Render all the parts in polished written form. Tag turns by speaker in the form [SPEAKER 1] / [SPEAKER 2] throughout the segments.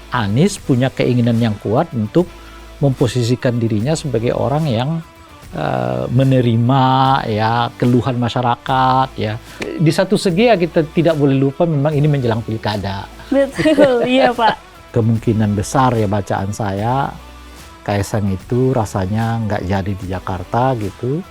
[SPEAKER 1] Anies punya keinginan yang kuat untuk memposisikan dirinya sebagai orang yang menerima ya keluhan masyarakat ya. Di satu segi ya kita tidak boleh lupa memang ini menjelang pilkada.
[SPEAKER 2] Betul, iya Pak.
[SPEAKER 1] Kemungkinan besar ya bacaan saya Kaisang itu rasanya nggak jadi di Jakarta gitu.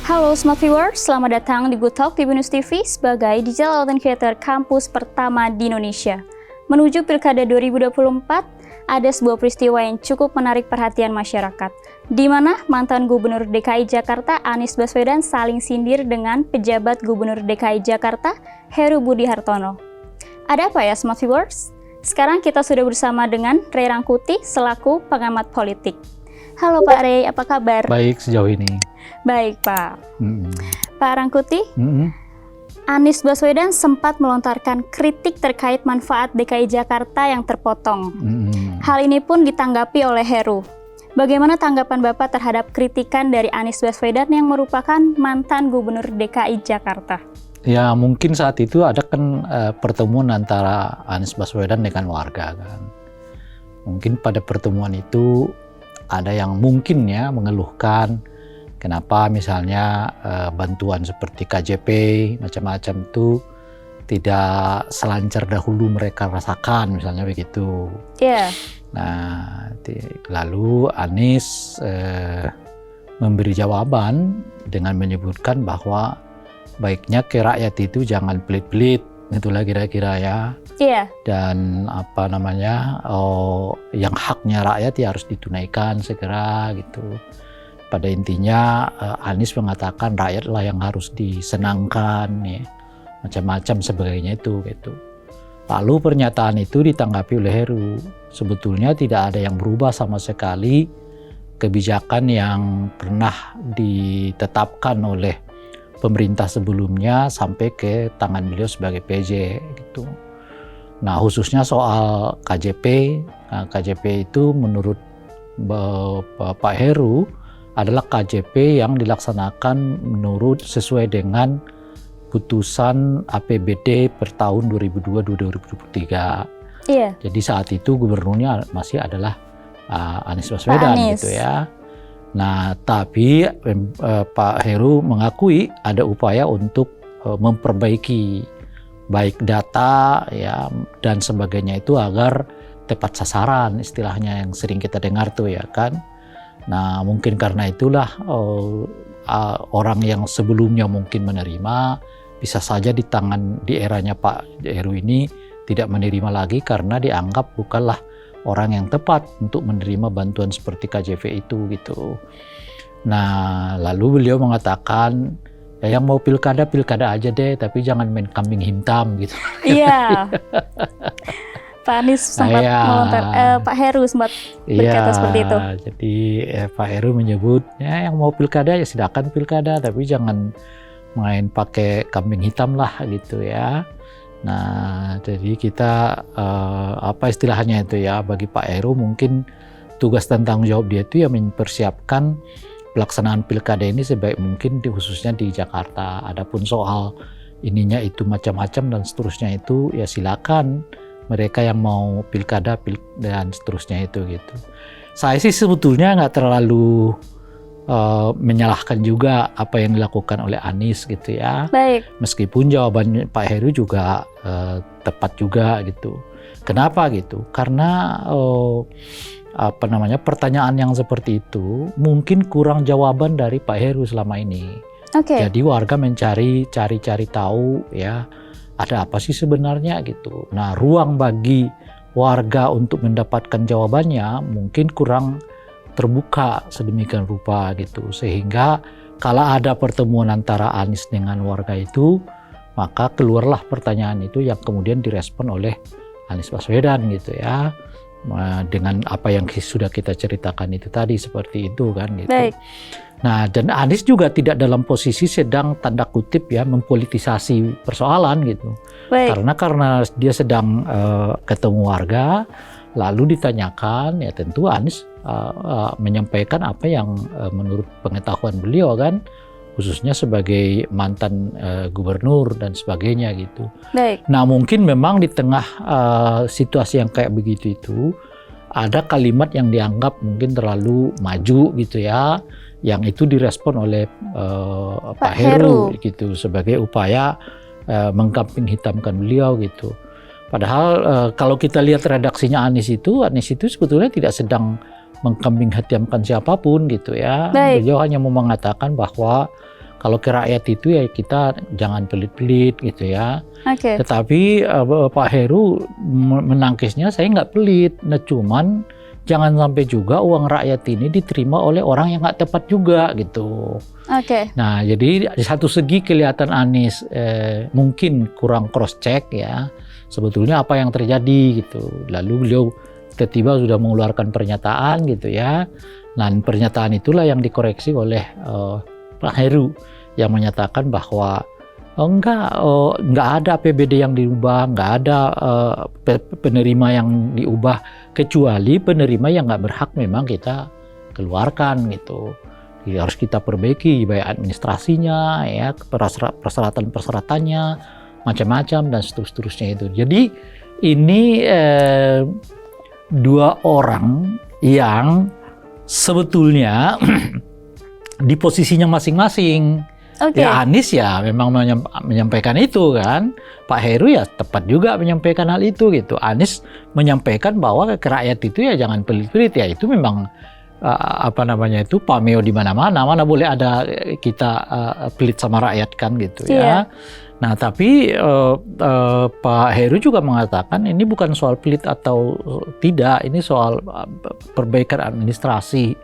[SPEAKER 2] Halo Smart Viewers, selamat datang di Good Talk di Binus TV sebagai digital content creator kampus pertama di Indonesia. Menuju Pilkada 2024, ada sebuah peristiwa yang cukup menarik perhatian masyarakat, di mana mantan Gubernur DKI Jakarta Anies Baswedan saling sindir dengan pejabat Gubernur DKI Jakarta Heru Budi Hartono. Ada apa ya Smart Viewers? Sekarang kita sudah bersama dengan Ray Rangkuti selaku pengamat politik. Halo Pak Ray, apa kabar?
[SPEAKER 1] Baik sejauh ini.
[SPEAKER 2] Baik Pak. Pak Rangkuti, Anies Baswedan sempat melontarkan kritik terkait manfaat DKI Jakarta yang terpotong. Hal ini pun ditanggapi oleh Heru. Bagaimana tanggapan Bapak terhadap kritikan dari Anies Baswedan yang merupakan mantan Gubernur DKI Jakarta?
[SPEAKER 1] Ya mungkin saat itu ada kan pertemuan antara Anies Baswedan dengan warga kan. Mungkin pada pertemuan itu ada yang mungkin ya mengeluhkan kenapa misalnya bantuan seperti KJP macam-macam itu tidak selancar dahulu mereka rasakan misalnya begitu.
[SPEAKER 2] Iya. Yeah.
[SPEAKER 1] Nah lalu Anies memberi jawaban dengan menyebutkan bahwa baiknya ke rakyat itu jangan pelit-pelit, itulah kira-kira ya.
[SPEAKER 2] Iya.
[SPEAKER 1] Dan apa namanya, yang haknya rakyat ya harus ditunaikan segera gitu. Pada intinya Anies mengatakan rakyatlah yang harus disenangkan, ya, macam-macam sebagainya itu gitu. Lalu pernyataan itu ditanggapi oleh Heru. Sebetulnya tidak ada yang berubah sama sekali kebijakan yang pernah ditetapkan oleh pemerintah sebelumnya sampai ke tangan beliau sebagai PJ gitu. Nah khususnya soal KJP, KJP itu menurut Pak Heru adalah KJP yang dilaksanakan menurut sesuai dengan putusan APBD per tahun 2022-2023.
[SPEAKER 2] Iya.
[SPEAKER 1] Jadi saat itu gubernurnya masih adalah Anies Baswedan gitu ya. Nah tapi Pak Heru mengakui ada upaya untuk memperbaiki baik data ya dan sebagainya itu agar tepat sasaran istilahnya yang sering kita dengar tuh ya kan. Nah mungkin karena itulah orang yang sebelumnya mungkin menerima bisa saja di eranya Pak Heru ini tidak menerima lagi karena dianggap bukanlah orang yang tepat untuk menerima bantuan seperti KJP itu gitu. Nah lalu beliau mengatakan ya yang mau pilkada aja deh, tapi jangan main kambing hitam gitu.
[SPEAKER 2] Iya. Pak Anies sempat Pak Heru sempat berkata seperti itu.
[SPEAKER 1] Jadi Pak Heru menyebut ya yang mau pilkada ya silakan pilkada, tapi jangan main pakai kambing hitam lah gitu ya. Nah jadi kita apa istilahnya itu ya bagi Pak Heru mungkin tugas dan tanggung jawab dia itu ya mempersiapkan pelaksanaan pilkada ini sebaik mungkin khususnya di Jakarta. Adapun soal ininya itu macam-macam dan seterusnya itu ya silakan mereka yang mau pilkada dan seterusnya itu gitu. Saya sih sebetulnya nggak terlalu menyalahkan juga apa yang dilakukan oleh Anies gitu ya.
[SPEAKER 2] Baik.
[SPEAKER 1] Meskipun jawaban Pak Heru juga tepat juga gitu. Kenapa gitu? Karena pertanyaan yang seperti itu mungkin kurang jawaban dari Pak Heru selama ini.
[SPEAKER 2] Okay.
[SPEAKER 1] Jadi warga cari tahu ya ada apa sih sebenarnya gitu. Nah ruang bagi warga untuk mendapatkan jawabannya mungkin kurang terbuka sedemikian rupa gitu. Sehingga kalau ada pertemuan antara Anies dengan warga itu maka keluarlah pertanyaan itu yang kemudian direspon oleh Anies Baswedan gitu ya. Dengan apa yang sudah kita ceritakan itu tadi seperti itu kan gitu.
[SPEAKER 2] Baik.
[SPEAKER 1] Nah dan Anies juga tidak dalam posisi sedang tanda kutip ya mempolitisasi persoalan gitu.
[SPEAKER 2] Baik.
[SPEAKER 1] Karena dia sedang ketemu warga lalu ditanyakan ya tentu Anies menyampaikan apa yang menurut pengetahuan beliau kan khususnya sebagai mantan gubernur dan sebagainya gitu.
[SPEAKER 2] Baik.
[SPEAKER 1] Nah mungkin memang di tengah situasi yang kayak begitu itu ada kalimat yang dianggap mungkin terlalu maju gitu ya, yang itu direspon oleh Pak Heru gitu sebagai upaya mengkambing hitamkan beliau gitu. Padahal kalau kita lihat redaksinya Anies itu sebetulnya tidak sedang mengkambing hitamkan siapapun gitu ya.
[SPEAKER 2] Baik.
[SPEAKER 1] Beliau hanya mau mengatakan bahwa kalau ke rakyat itu ya kita jangan pelit-pelit gitu ya.
[SPEAKER 2] Oke.
[SPEAKER 1] Tetapi Pak Heru menangkisnya saya nggak pelit, nah cuman jangan sampai juga uang rakyat ini diterima oleh orang yang nggak tepat juga gitu.
[SPEAKER 2] Oke.
[SPEAKER 1] Nah jadi di satu segi kelihatan Anies mungkin kurang cross check ya sebetulnya apa yang terjadi gitu. Lalu beliau tiba-tiba sudah mengeluarkan pernyataan gitu ya. Dan pernyataan itulah yang dikoreksi oleh Pak Heru yang menyatakan bahwa enggak ada APBD yang diubah, enggak ada penerima yang diubah kecuali penerima yang nggak berhak memang kita keluarkan gitu. Jadi harus kita perbaiki baik administrasinya ya, persyaratan-persyaratannya macam-macam dan seterusnya itu. Jadi ini dua orang yang sebetulnya di posisinya masing-masing.
[SPEAKER 2] Oke.
[SPEAKER 1] Ya Anies ya memang menyampaikan itu kan. Pak Heru ya tepat juga menyampaikan hal itu gitu. Anies menyampaikan bahwa ke rakyat itu ya jangan pelit-pelit ya, itu memang pameo di mana-mana. Mana boleh ada kita pelit sama rakyat kan gitu ya.
[SPEAKER 2] Iya.
[SPEAKER 1] Nah tapi Pak Heru juga mengatakan ini bukan soal pelit atau tidak, ini soal perbaikan administrasi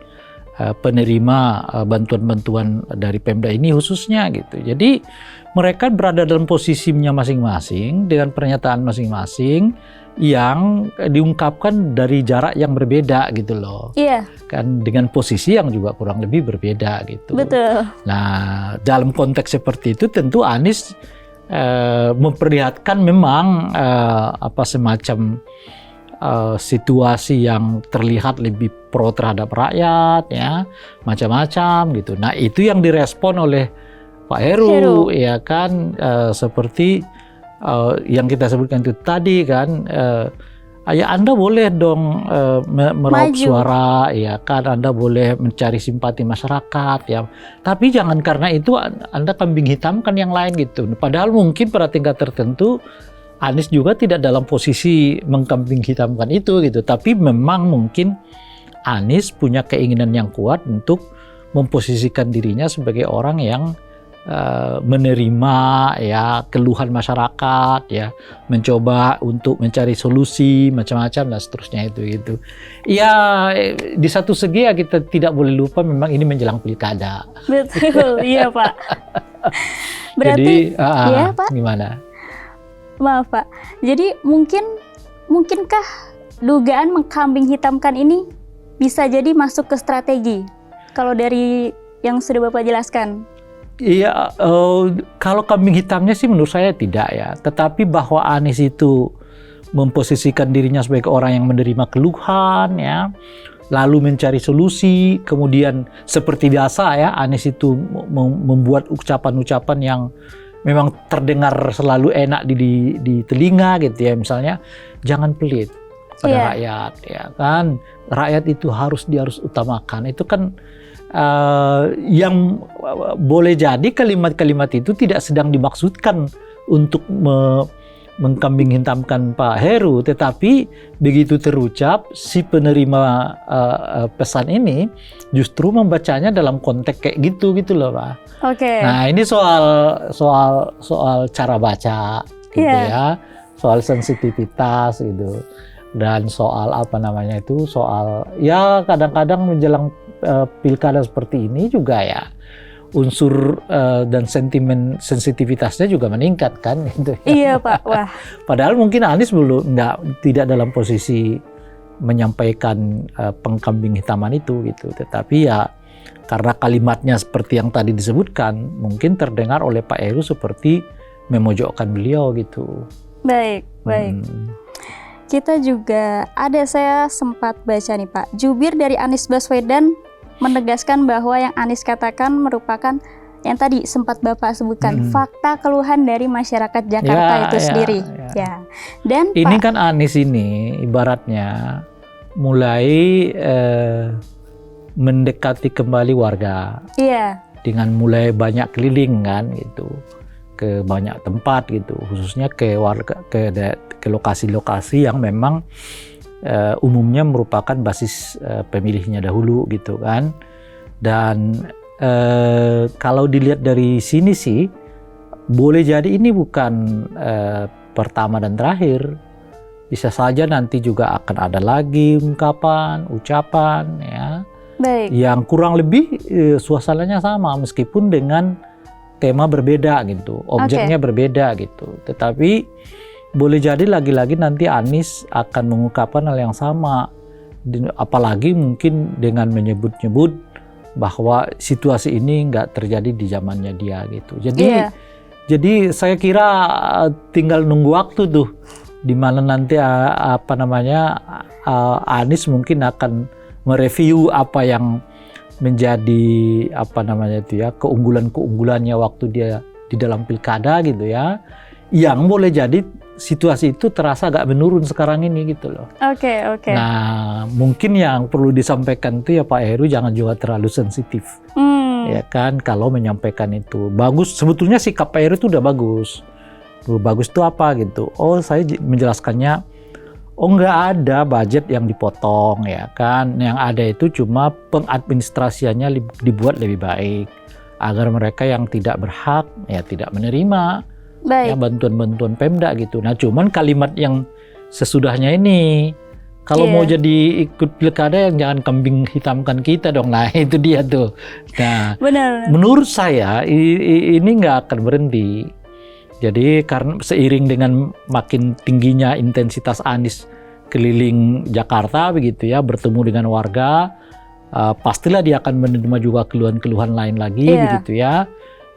[SPEAKER 1] penerima bantuan-bantuan dari Pemda ini khususnya gitu. Jadi mereka berada dalam posisinya masing-masing dengan pernyataan masing-masing yang diungkapkan dari jarak yang berbeda gitu loh.
[SPEAKER 2] Iya.
[SPEAKER 1] Kan dengan posisi yang juga kurang lebih berbeda gitu.
[SPEAKER 2] Betul.
[SPEAKER 1] Nah dalam konteks seperti itu tentu Anies memperlihatkan memang semacam situasi yang terlihat lebih pro terhadap rakyat ya, macam-macam gitu. Nah itu yang direspon oleh Pak Heru. Ya kan, seperti yang kita sebutkan itu tadi kan, ya Anda boleh dong meraup suara, ya kan, Anda boleh mencari simpati masyarakat ya, tapi jangan karena itu Anda kambing hitamkan yang lain gitu. Padahal mungkin pada tingkat tertentu Anies juga tidak dalam posisi mengkambing hitamkan itu gitu, tapi memang mungkin Anies punya keinginan yang kuat untuk memposisikan dirinya sebagai orang yang menerima ya keluhan masyarakat ya, mencoba untuk mencari solusi macam-macam dan seterusnya itu gitu. Ya di satu segi ya kita tidak boleh lupa memang ini menjelang pilkada.
[SPEAKER 2] Betul, iya Pak. Berarti,
[SPEAKER 1] jadi
[SPEAKER 2] ya Pak.
[SPEAKER 1] Gimana?
[SPEAKER 2] Maaf Pak, jadi mungkinkah dugaan mengkambing hitamkan ini bisa jadi masuk ke strategi kalau dari yang sudah Bapak jelaskan?
[SPEAKER 1] Iya, kalau kambing hitamnya sih menurut saya tidak ya, tetapi bahwa Anies itu memposisikan dirinya sebagai orang yang menerima keluhan ya, lalu mencari solusi, kemudian seperti biasa ya Anies itu membuat ucapan-ucapan yang memang terdengar selalu enak di telinga gitu ya, misalnya jangan pelit pada rakyat ya kan, rakyat itu harus utamakan, itu kan yang boleh jadi kalimat-kalimat itu tidak sedang dimaksudkan untuk mengkambing hitamkan Pak Heru, tetapi begitu terucap si penerima pesan ini justru membacanya dalam konteks kayak gitu loh Pak.
[SPEAKER 2] Oke.
[SPEAKER 1] Nah ini soal cara baca gitu ya, soal sensitivitas gitu, dan soal soal ya kadang-kadang menjelang pilkada seperti ini juga ya unsur dan sensitivitasnya juga meningkat kan gitu.
[SPEAKER 2] Iya Pak, wah.
[SPEAKER 1] Padahal mungkin Anies tidak dalam posisi menyampaikan pengkambing hitaman itu gitu, tetapi ya karena kalimatnya seperti yang tadi disebutkan mungkin terdengar oleh Pak Heru seperti memojokkan beliau gitu.
[SPEAKER 2] Baik. Kita juga saya sempat baca nih Pak, jubir dari Anies Baswedan menegaskan bahwa yang Anies katakan merupakan yang tadi sempat Bapak sebutkan, fakta keluhan dari masyarakat Jakarta itu sendiri. Ya. Dan
[SPEAKER 1] ini kan Anies ini ibaratnya mulai mendekati kembali warga.
[SPEAKER 2] Iya.
[SPEAKER 1] Dengan mulai banyak keliling kan gitu, ke banyak tempat gitu, khususnya ke warga, ke lokasi-lokasi yang memang umumnya merupakan basis pemilihnya dahulu gitu kan. Dan kalau dilihat dari sini sih, boleh jadi ini bukan pertama dan terakhir. Bisa saja nanti juga akan ada lagi ungkapan, ucapan ya.
[SPEAKER 2] Baik.
[SPEAKER 1] Yang kurang lebih suasananya sama meskipun dengan tema berbeda gitu, objeknya berbeda gitu. Tetapi boleh jadi lagi-lagi nanti Anies akan mengungkapkan hal yang sama, apalagi mungkin dengan menyebut-nyebut bahwa situasi ini nggak terjadi di zamannya dia gitu. Jadi saya kira tinggal nunggu waktu tuh, di mana nanti Anies mungkin akan mereview apa yang menjadi keunggulan-keunggulannya waktu dia di dalam pilkada gitu ya, yang boleh jadi situasi itu terasa agak menurun sekarang ini gitu loh.
[SPEAKER 2] Oke.
[SPEAKER 1] Nah mungkin yang perlu disampaikan itu ya Pak Heru jangan juga terlalu sensitif, ya kan, kalau menyampaikan itu. Bagus sebetulnya sikap Pak Heru itu udah bagus. Bagus itu apa gitu? Oh saya menjelaskannya. Oh nggak ada budget yang dipotong ya kan, yang ada itu cuma pengadministrasiannya dibuat lebih baik agar mereka yang tidak berhak ya tidak menerima ya bantuan-bantuan Pemda gitu. Nah cuman kalimat yang sesudahnya ini, kalau mau jadi ikut pilkada yang jangan kambing hitamkan kita dong, nah itu dia tuh. Nah
[SPEAKER 2] benar.
[SPEAKER 1] Menurut saya ini nggak akan berhenti. Jadi karena seiring dengan makin tingginya intensitas Anies keliling Jakarta begitu ya, bertemu dengan warga, pastilah dia akan menerima juga keluhan-keluhan lain lagi begitu ya.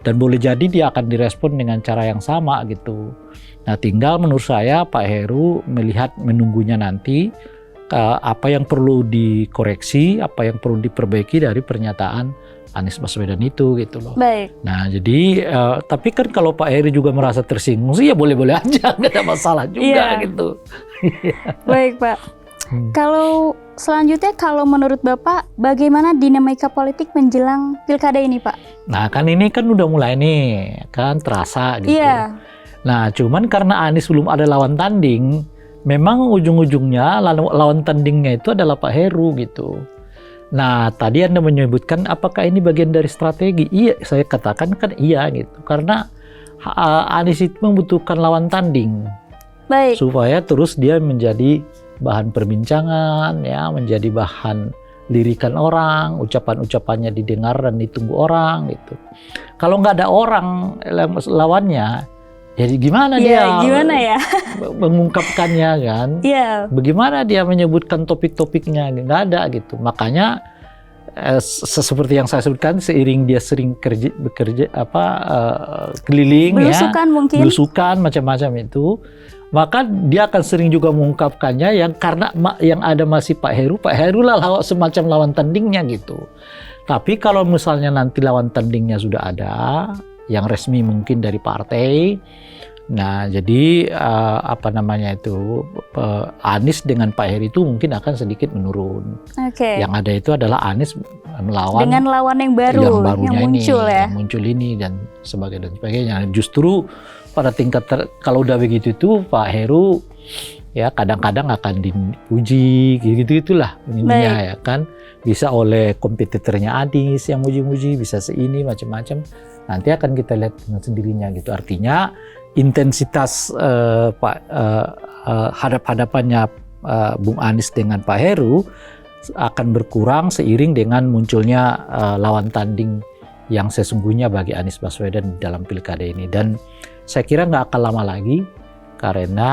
[SPEAKER 1] Dan boleh jadi dia akan direspon dengan cara yang sama gitu. Nah tinggal menurut saya Pak Heru menunggunya nanti apa yang perlu dikoreksi, apa yang perlu diperbaiki dari pernyataan Anies Baswedan itu gitu loh.
[SPEAKER 2] Baik.
[SPEAKER 1] Nah jadi tapi kan kalau Pak Heru juga merasa tersinggung sih ya boleh-boleh aja, nggak ada masalah juga gitu.
[SPEAKER 2] Baik Pak. Kalau selanjutnya kalau menurut Bapak bagaimana dinamika politik menjelang pilkada ini Pak?
[SPEAKER 1] Nah kan ini kan udah mulai nih kan terasa gitu.
[SPEAKER 2] Iya.
[SPEAKER 1] Nah cuman karena Anies belum ada lawan tanding, memang ujung-ujungnya lawan tandingnya itu adalah Pak Heru gitu. Nah, tadi Anda menyebutkan apakah ini bagian dari strategi? Iya, saya katakan kan iya gitu. Karena Anies itu membutuhkan lawan tanding.
[SPEAKER 2] Baik.
[SPEAKER 1] Supaya terus dia menjadi bahan perbincangan, ya, menjadi bahan lirikan orang, ucapan-ucapannya didengar dan ditunggu orang gitu. Kalau nggak ada orang lawannya, jadi gimana dia mengungkapkannya kan?
[SPEAKER 2] Iya.
[SPEAKER 1] Bagaimana dia menyebutkan topik-topiknya? Nggak ada gitu. Makanya seperti yang saya sebutkan, seiring dia sering bekerja keliling belusukan macam-macam itu, maka dia akan sering juga mengungkapkannya yang karena yang ada masih Pak Heru lah semacam lawan tandingnya gitu. Tapi kalau misalnya nanti lawan tandingnya sudah ada, yang resmi mungkin dari partai. Nah, jadi Anies dengan Pak Heru itu mungkin akan sedikit menurun. Yang ada itu adalah Anies melawan
[SPEAKER 2] dengan lawan yang baru, yang
[SPEAKER 1] muncul ini dan sebagainya. Justru pada tingkat kalau udah begitu itu Pak Heru ya kadang-kadang akan dipuji gitulah ininya ya kan. Bisa oleh kompetitornya Anies yang muji-muji, bisa seini macam-macam. Nanti akan kita lihat dengan sendirinya gitu. Artinya intensitas hadap-hadapannya Bung Anies dengan Pak Heru akan berkurang seiring dengan munculnya lawan tanding yang sesungguhnya bagi Anies Baswedan dalam pilkada ini. Dan saya kira nggak akan lama lagi karena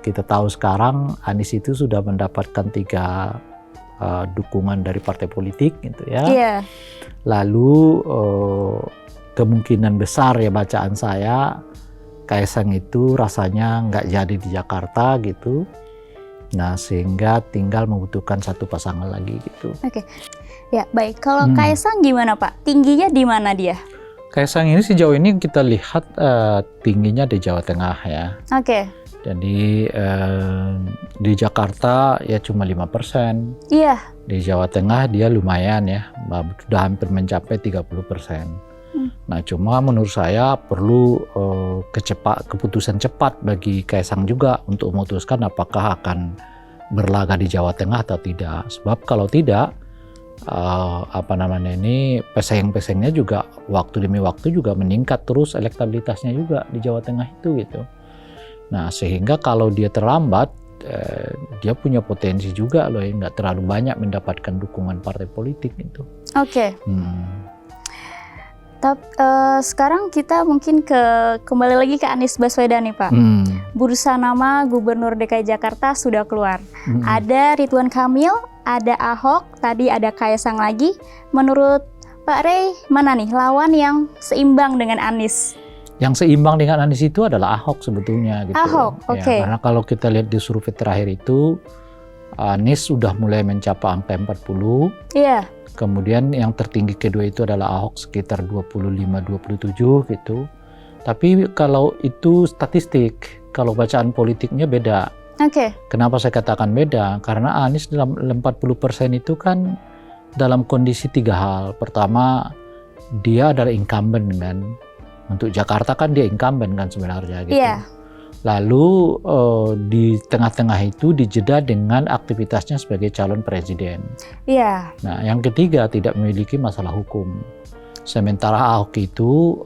[SPEAKER 1] kita tahu sekarang Anies itu sudah mendapatkan 3 dukungan dari partai politik gitu ya. Yeah. Lalu kemungkinan besar ya bacaan saya Kaesang itu rasanya nggak jadi di Jakarta gitu. Nah, sehingga tinggal membutuhkan satu pasangan lagi gitu.
[SPEAKER 2] Oke. Ya, baik. Kalau Kaisang gimana, Pak? Tingginya di mana dia?
[SPEAKER 1] Kaisang ini sejauh ini kita lihat tingginya di Jawa Tengah ya.
[SPEAKER 2] Oke.
[SPEAKER 1] Jadi di Jakarta ya cuma 5%.
[SPEAKER 2] Iya.
[SPEAKER 1] Di Jawa Tengah dia lumayan ya, sudah hampir mencapai 30%. Nah, cuma menurut saya perlu keputusan cepat bagi Kaisang juga untuk memutuskan apakah akan berlaga di Jawa Tengah atau tidak. Sebab kalau tidak, pesaing-pesaingnya juga waktu demi waktu juga meningkat terus elektabilitasnya juga di Jawa Tengah itu gitu. Nah, sehingga kalau dia terlambat, dia punya potensi juga loh, nggak terlalu banyak mendapatkan dukungan partai politik gitu.
[SPEAKER 2] Oke. Sekarang kita mungkin kembali lagi ke Anies Baswedan nih, Pak. Bursa nama Gubernur DKI Jakarta sudah keluar. Ada Ridwan Kamil, ada Ahok, tadi ada Kaisang lagi. Menurut Pak Rey, mana nih lawan yang seimbang dengan Anies?
[SPEAKER 1] Yang seimbang dengan Anies itu adalah Ahok sebetulnya gitu.
[SPEAKER 2] Ahok, oke.
[SPEAKER 1] Ya, karena kalau kita lihat di survei terakhir itu, Anies sudah mulai mencapai angka 40.
[SPEAKER 2] Iya.
[SPEAKER 1] Kemudian yang tertinggi kedua itu adalah Ahok sekitar 25-27 gitu. Tapi kalau itu statistik, kalau bacaan politiknya beda.
[SPEAKER 2] Oke.
[SPEAKER 1] Kenapa saya katakan beda? Karena Anies dalam 40% itu kan dalam kondisi 3 hal. Pertama, dia adalah incumbent kan. Untuk Jakarta kan dia incumbent kan sebenarnya gitu.
[SPEAKER 2] Iya.
[SPEAKER 1] Lalu di tengah-tengah itu dijeda dengan aktivitasnya sebagai calon presiden.
[SPEAKER 2] Iya.
[SPEAKER 1] Nah, yang ketiga tidak memiliki masalah hukum. Sementara Ahok itu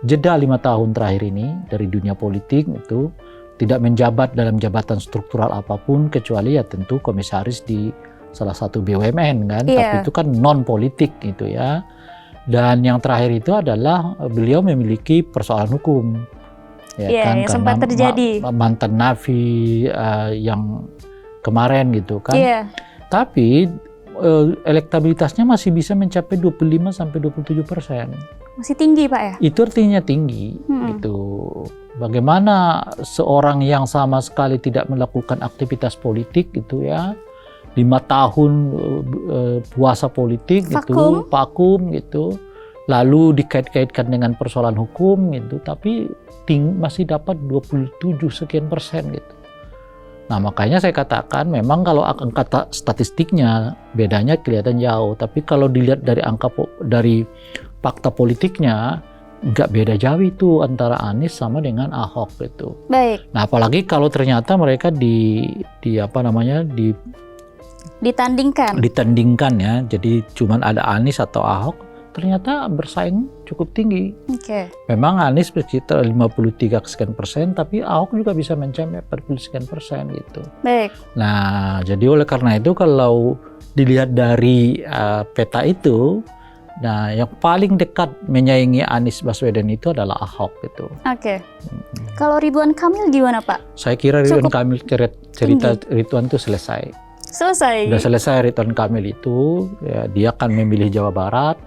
[SPEAKER 1] jeda 5 tahun terakhir ini dari dunia politik itu tidak menjabat dalam jabatan struktural apapun kecuali ya tentu komisaris di salah satu BUMN kan.
[SPEAKER 2] Iya.
[SPEAKER 1] Tapi itu kan non politik gitu ya. Dan yang terakhir itu adalah beliau memiliki persoalan hukum.
[SPEAKER 2] Ya, kan, yang sempat terjadi
[SPEAKER 1] mantan Nafi yang kemarin gitu kan.
[SPEAKER 2] Iya.
[SPEAKER 1] Tapi elektabilitasnya masih bisa mencapai 25-27%.
[SPEAKER 2] Masih tinggi, Pak ya?
[SPEAKER 1] Itu artinya tinggi gitu. Bagaimana seorang yang sama sekali tidak melakukan aktivitas politik gitu ya, 5 tahun puasa politik gitu, vakum gitu. Lalu dikait-kaitkan dengan persoalan hukum gitu, tapi masih dapat 27 sekian persen gitu. Nah, makanya saya katakan memang kalau angka statistiknya bedanya kelihatan jauh, tapi kalau dilihat dari dari fakta politiknya nggak beda jauh itu antara Anies sama dengan Ahok gitu.
[SPEAKER 2] Baik.
[SPEAKER 1] Nah, apalagi kalau ternyata mereka ditandingkan ya, jadi cuman ada Anies atau Ahok. Ternyata bersaing cukup tinggi.
[SPEAKER 2] Oke.
[SPEAKER 1] Memang Anies sekitar 53 sekian persen, tapi Ahok juga bisa mencapai 40 sekian persen gitu.
[SPEAKER 2] Baik.
[SPEAKER 1] Nah, jadi oleh karena itu kalau dilihat dari peta itu, nah yang paling dekat menyaingi Anies Baswedan itu adalah Ahok gitu.
[SPEAKER 2] Oke. Kalau Ridwan Kamil gimana, Pak?
[SPEAKER 1] Saya kira Ridwan Kamil cerita Ridwan itu selesai. Sudah selesai Ridwan Kamil itu, ya, dia akan memilih Jawa Barat.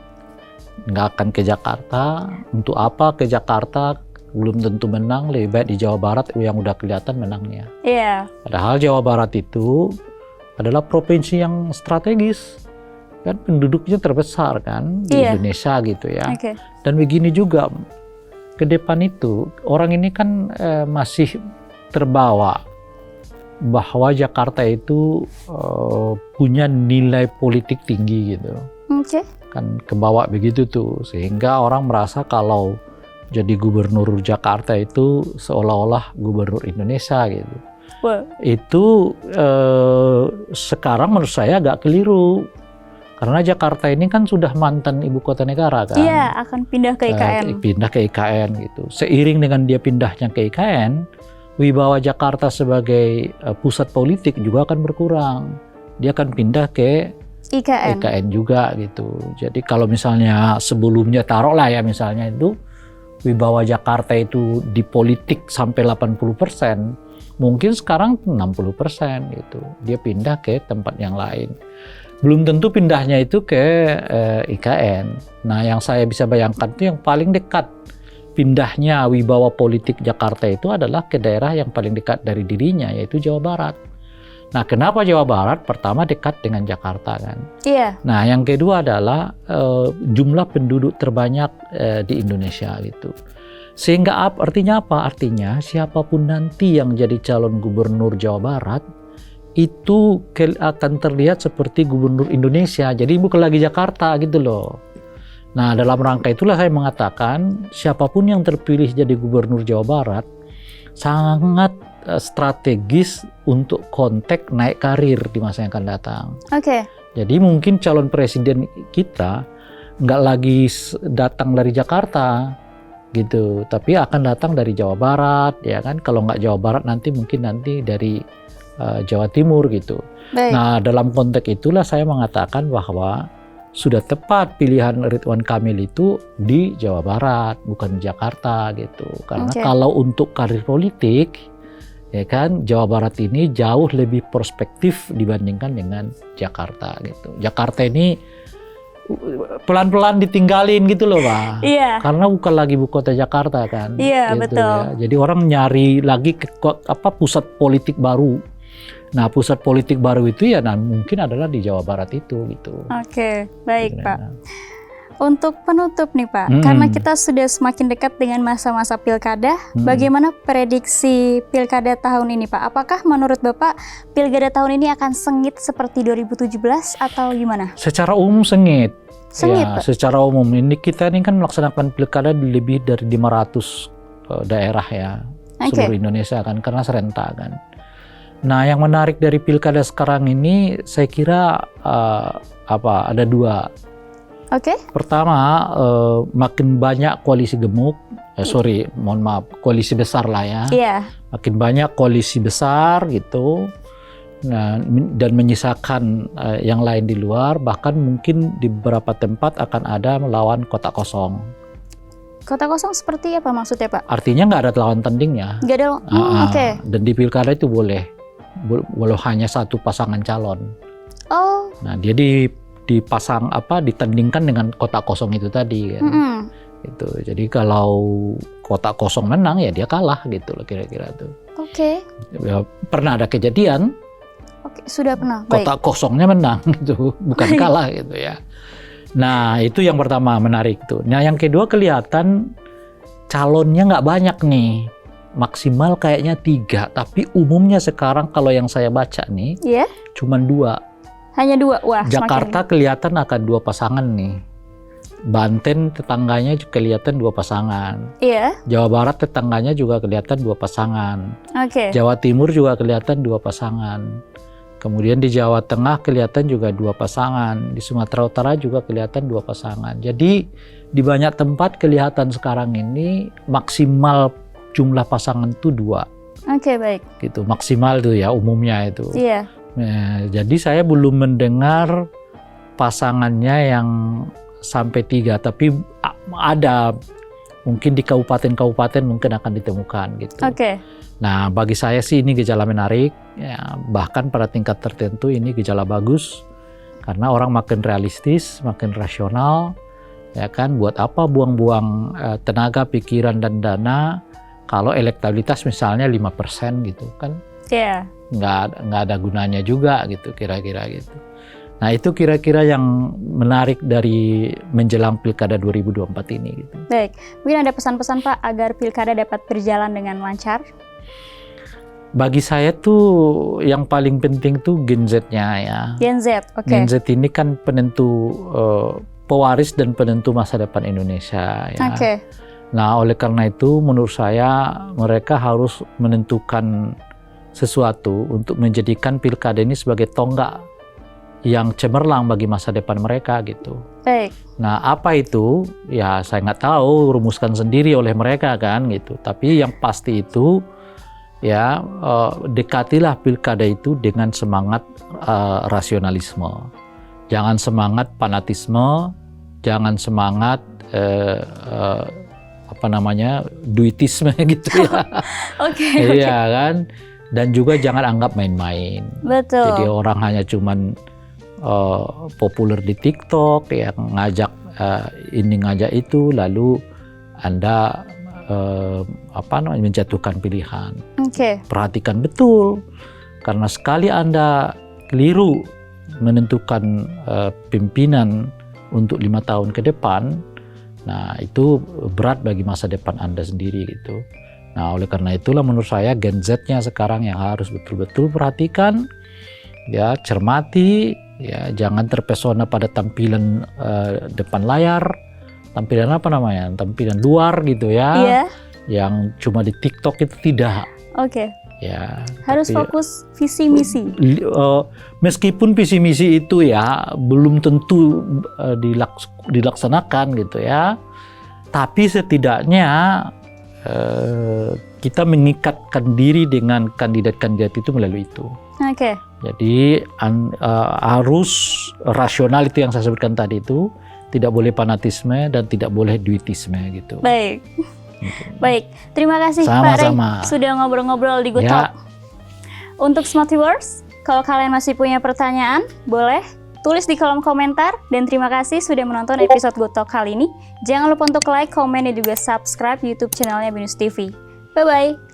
[SPEAKER 1] Nggak akan ke Jakarta. Untuk apa ke Jakarta? Belum tentu menang, lebih baik di Jawa Barat yang udah kelihatan menangnya.
[SPEAKER 2] Iya.
[SPEAKER 1] Padahal Jawa Barat itu adalah provinsi yang strategis. Kan penduduknya terbesar kan di Indonesia gitu ya.
[SPEAKER 2] Okay.
[SPEAKER 1] Dan begini juga, ke depan itu orang ini kan masih terbawa bahwa Jakarta itu punya nilai politik tinggi gitu.
[SPEAKER 2] Oke.
[SPEAKER 1] Kan kebawa begitu tuh, sehingga orang merasa kalau jadi gubernur Jakarta itu seolah-olah gubernur Indonesia gitu.
[SPEAKER 2] Wow.
[SPEAKER 1] Itu sekarang menurut saya agak keliru, karena Jakarta ini kan sudah mantan ibu kota negara kan.
[SPEAKER 2] Iya, akan pindah ke IKN.
[SPEAKER 1] Pindah ke IKN gitu. Seiring dengan dia pindahnya ke IKN, wibawa Jakarta sebagai pusat politik juga akan berkurang. Dia akan pindah ke IKN juga gitu. Jadi kalau misalnya sebelumnya taruhlah ya misalnya itu wibawa Jakarta itu di politik sampai 80%, mungkin sekarang 60% gitu. Dia pindah ke tempat yang lain. Belum tentu pindahnya itu ke IKN. Nah, yang saya bisa bayangkan itu yang paling dekat pindahnya wibawa politik Jakarta itu adalah ke daerah yang paling dekat dari dirinya, yaitu Jawa Barat. Nah, kenapa Jawa Barat? Pertama dekat dengan Jakarta kan.
[SPEAKER 2] Iya.
[SPEAKER 1] Nah, yang kedua adalah jumlah penduduk terbanyak di Indonesia gitu. Sehingga artinya apa? Artinya siapapun nanti yang jadi calon gubernur Jawa Barat itu akan terlihat seperti gubernur Indonesia. Jadi bukan lagi Jakarta gitu loh. Nah, dalam rangka itulah saya mengatakan siapapun yang terpilih jadi gubernur Jawa Barat sangat strategis untuk konteks naik karir di masa yang akan datang.
[SPEAKER 2] Oke.
[SPEAKER 1] Jadi mungkin calon presiden kita nggak lagi datang dari Jakarta gitu, tapi akan datang dari Jawa Barat, ya kan? Kalau nggak Jawa Barat nanti mungkin dari Jawa Timur gitu.
[SPEAKER 2] Baik.
[SPEAKER 1] Nah, dalam konteks itulah saya mengatakan bahwa sudah tepat pilihan Ridwan Kamil itu di Jawa Barat, bukan di Jakarta gitu. Karena kalau untuk karir politik, ya kan, Jawa Barat ini jauh lebih prospektif dibandingkan dengan Jakarta gitu. Jakarta ini pelan-pelan ditinggalin gitu loh, Pak.
[SPEAKER 2] Iya.
[SPEAKER 1] Karena bukan lagi ibu kota Jakarta kan.
[SPEAKER 2] Iya,
[SPEAKER 1] gitu,
[SPEAKER 2] betul.
[SPEAKER 1] Ya. Jadi orang nyari lagi pusat politik baru. Nah, pusat politik baru itu ya mungkin adalah di Jawa Barat itu gitu.
[SPEAKER 2] Oke, baik Pak. Untuk penutup nih Pak, karena kita sudah semakin dekat dengan masa-masa pilkada, bagaimana prediksi pilkada tahun ini Pak? Apakah menurut Bapak pilkada tahun ini akan sengit seperti 2017 atau gimana?
[SPEAKER 1] Secara umum sengit.
[SPEAKER 2] Sengit,
[SPEAKER 1] ya,
[SPEAKER 2] Pak?
[SPEAKER 1] Secara umum kita ini kan melaksanakan pilkada di lebih dari 500 daerah ya, seluruh Indonesia kan, karena serentak kan. Nah, yang menarik dari pilkada sekarang ini saya kira ada dua.
[SPEAKER 2] Oke.
[SPEAKER 1] Pertama, makin banyak koalisi gemuk, koalisi besar lah ya.
[SPEAKER 2] Iya.
[SPEAKER 1] Makin banyak koalisi besar gitu. Nah, dan menyisakan yang lain di luar, bahkan mungkin di beberapa tempat akan ada melawan kotak kosong.
[SPEAKER 2] Kotak kosong seperti apa maksudnya Pak?
[SPEAKER 1] Artinya nggak ada lawan tandingnya.
[SPEAKER 2] Nggak ada. Oke.
[SPEAKER 1] Dan di pilkada itu boleh, walau hanya satu pasangan calon.
[SPEAKER 2] Oh.
[SPEAKER 1] Nah, dia ditandingkan dengan kotak kosong itu tadi kan. Gitu. Jadi kalau kotak kosong menang ya dia kalah gitu loh kira-kira tuh.
[SPEAKER 2] Oke.
[SPEAKER 1] Ya, pernah ada kejadian.
[SPEAKER 2] Oke, sudah pernah.
[SPEAKER 1] Kotak kosongnya menang gitu, bukan kalah gitu ya. Nah, itu yang pertama menarik tuh. Nah, yang kedua kelihatan calonnya nggak banyak nih. Maksimal kayaknya 3, tapi umumnya sekarang kalau yang saya baca nih, cuman 2.
[SPEAKER 2] Hanya 2, wah.
[SPEAKER 1] Jakarta kelihatan akan 2 pasangan nih. Banten tetangganya kelihatan 2 pasangan.
[SPEAKER 2] Iya.
[SPEAKER 1] Jawa Barat tetangganya juga kelihatan 2 pasangan.
[SPEAKER 2] Oke.
[SPEAKER 1] Jawa Timur juga kelihatan 2 pasangan. Kemudian di Jawa Tengah kelihatan juga 2 pasangan. Di Sumatera Utara juga kelihatan 2 pasangan. Jadi di banyak tempat kelihatan sekarang ini maksimal jumlah pasangan itu 2.
[SPEAKER 2] Oke, baik.
[SPEAKER 1] Gitu, maksimal tuh ya umumnya itu.
[SPEAKER 2] Iya.
[SPEAKER 1] Nah, jadi saya belum mendengar pasangannya yang sampai 3, tapi ada mungkin di kabupaten-kabupaten mungkin akan ditemukan gitu.
[SPEAKER 2] Oke.
[SPEAKER 1] Nah, bagi saya sih ini gejala menarik, ya, bahkan pada tingkat tertentu ini gejala bagus karena orang makin realistis, makin rasional, ya kan? Buat apa buang-buang tenaga, pikiran dan dana kalau elektabilitas misalnya 5% gitu kan?
[SPEAKER 2] Iya.
[SPEAKER 1] Nggak ada gunanya juga gitu kira-kira gitu. Nah, itu kira-kira yang menarik dari menjelang pilkada 2024 ini gitu.
[SPEAKER 2] Baik, mungkin ada pesan-pesan Pak agar pilkada dapat berjalan dengan lancar?
[SPEAKER 1] Bagi saya tuh yang paling penting tuh Gen Z-nya ya.
[SPEAKER 2] Gen Z, oke.
[SPEAKER 1] Gen Z ini kan penentu, pewaris dan penentu masa depan Indonesia ya.
[SPEAKER 2] Oke.
[SPEAKER 1] Nah, oleh karena itu menurut saya mereka harus menentukan sesuatu untuk menjadikan pilkada ini sebagai tonggak yang cemerlang bagi masa depan mereka gitu.
[SPEAKER 2] Baik.
[SPEAKER 1] Nah, apa itu? Ya saya nggak tahu, rumuskan sendiri oleh mereka kan gitu. Tapi yang pasti itu ya dekatilah pilkada itu dengan semangat rasionalisme. Jangan semangat fanatisme, jangan semangat duitisme gitu ya.
[SPEAKER 2] Oke.
[SPEAKER 1] Iya kan? Dan juga jangan anggap main-main.
[SPEAKER 2] Betul.
[SPEAKER 1] Jadi orang hanya cuman populer di TikTok yang ngajak ini ngajak itu, lalu Anda menjatuhkan pilihan.
[SPEAKER 2] Oke.
[SPEAKER 1] Perhatikan betul Karena sekali Anda keliru menentukan pimpinan untuk 5 tahun ke depan, nah itu berat bagi masa depan Anda sendiri gitu. Nah oleh karena itulah menurut saya Gen Z-nya sekarang yang harus betul-betul perhatikan, ya cermati, ya jangan terpesona pada tampilan depan layar, tampilan apa namanya, tampilan luar gitu ya, yang cuma di TikTok itu tidak.
[SPEAKER 2] Oke.
[SPEAKER 1] Ya,
[SPEAKER 2] harus
[SPEAKER 1] tapi,
[SPEAKER 2] fokus visi misi.
[SPEAKER 1] Meskipun visi misi itu ya belum tentu dilaksanakan gitu ya, tapi setidaknya kita mengikatkan diri dengan kandidat-kandidat itu melalui itu.
[SPEAKER 2] Oke. Jadi
[SPEAKER 1] harus rasional, itu yang saya sebutkan tadi itu, tidak boleh fanatisme dan tidak boleh duitisme gitu.
[SPEAKER 2] Baik. Baik, terima kasih Pak Ray sudah ngobrol-ngobrol di Good Talk. Untuk Smart Viewers, kalau kalian masih punya pertanyaan, boleh tulis di kolom komentar. Dan terima kasih sudah menonton episode Good Talk kali ini. Jangan lupa untuk like, komen, dan juga subscribe YouTube channelnya BINUS TV. Bye-bye.